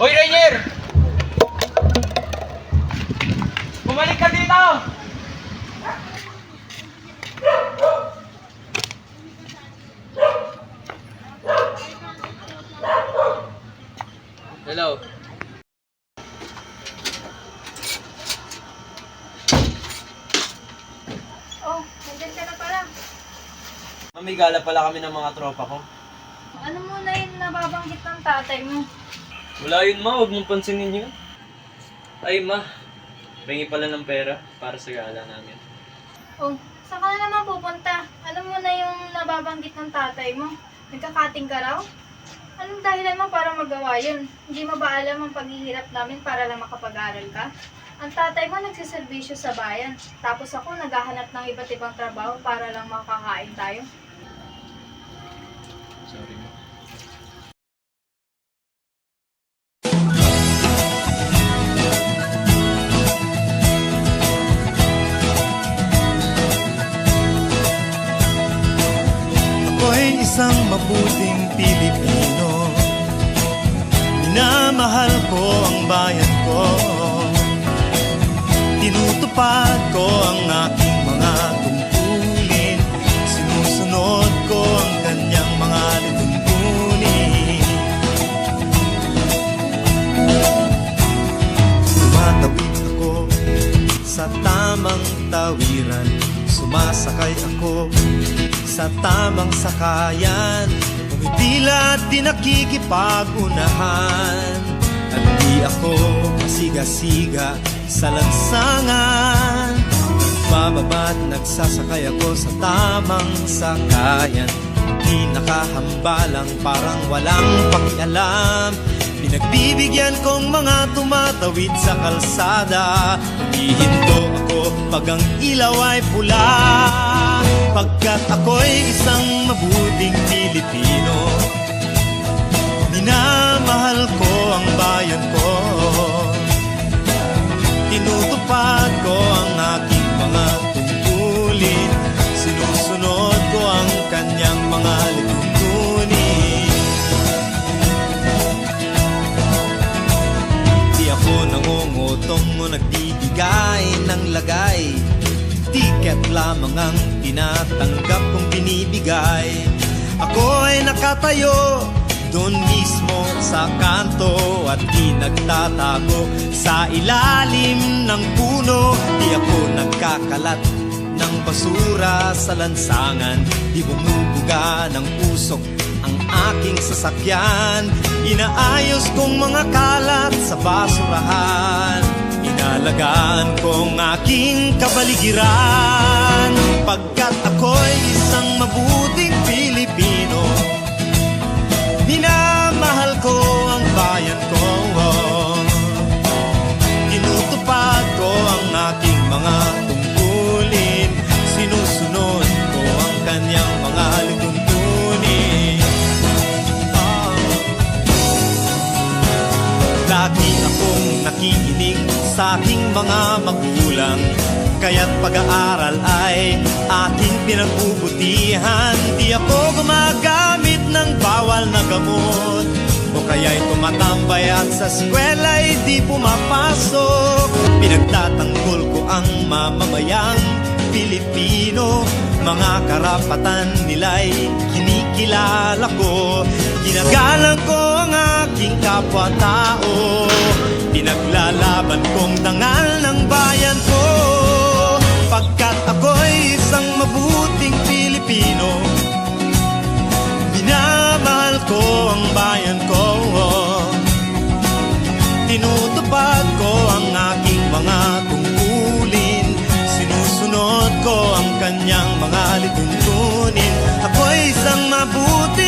Hoy, Rainier! Bumalik ka dito! Hello. Oh, nandyan ka na pala. May gala pala kami ng mga tropa ko. Ano muna yun nababanggit ng tatay mo? Wala yun ma, huwag mong pansinin yun. Ay ma, ringi pala ng pera para sa gala namin. Oh, saan ka na naman pupunta? Ano muna yung nababanggit ng tatay mo? Nagkakating ka raw? Anong dahilan mo para magawa yun? Hindi mo ba alam ang paghihirap namin para lang makapag-aral ka? Ang tatay mo nagsiservisyo sa bayan, tapos ako naghahanap ng iba't ibang trabaho para lang makakain tayo. Sorry ma. Ako'y isang mabuting Pilipino. Minamahal ko ang bayan ko. Tinutupad ko ang aking mga tungkulin. Sinusunod ko ang kanyang mga lituntunin. Tumatawid ako sa tamang tawiran. Sumasakay ako sa tamang sakayan. Umitila at di nakikipag-unahan. At di ako masiga-siga sa lansangan. Nagbababa at nagsasakay ako sa tamang sakayan. Di nakahambalang parang walang pakialam. Pinagbibigyan kong mga tumatawid sa kalsada. Humihinto ako pag ang ilaw ay pula. Pagkat ako'y isang mabuting Pilipino. Minamahal ko ang bayan ko. Tinutupad ko ang aking mga tungkulin. Sinusunod ko ang kanyang mga lituntunin. Di ako nangungutong o nagbibigay ng lagay. Tiket lamang ang tinatanggap kong binibigay. Ako ay nakatayo doon mismo sa kanto at di nagtatago sa ilalim ng puno. Di ako nagkakalat ng basura sa lansangan. Di bumubuga ng usok ang aking sasakyan. Inaayos kong mga kalat sa basurahan. Inalagaan kong aking kabaligiran. Pagkat ako'y isang mabuting Pilipino. Minamahal ko ang bayan ko. Tinutupad ko ang aking mga tungkulin. Sinusunod ko ang kanyang mga lituntunin. Lagi akong nakikinig sa aking mga magulang. Kaya't pag-aaral ay aking pinagbubutihan. Di ako gumagamit ng bawal na gamot, o kaya'y tumatambay at sa eskwela'y di pumapasok. Pinagtatanggol ko ang mamamayang Pilipino. Mga karapatan nila'y kinikilala ko. Ginagalang ko ang aking kapwa-tao. Pinaglalaban kong dangal ng bayan ko. Pagkat ako'y isang mabuting Pilipino. Minamahal ko ang bayan ko. Tinutupad ko ang aking mga tungkulin. Sinusunod ko ang kanyang mga lituntunin. Ako'y isang mabuting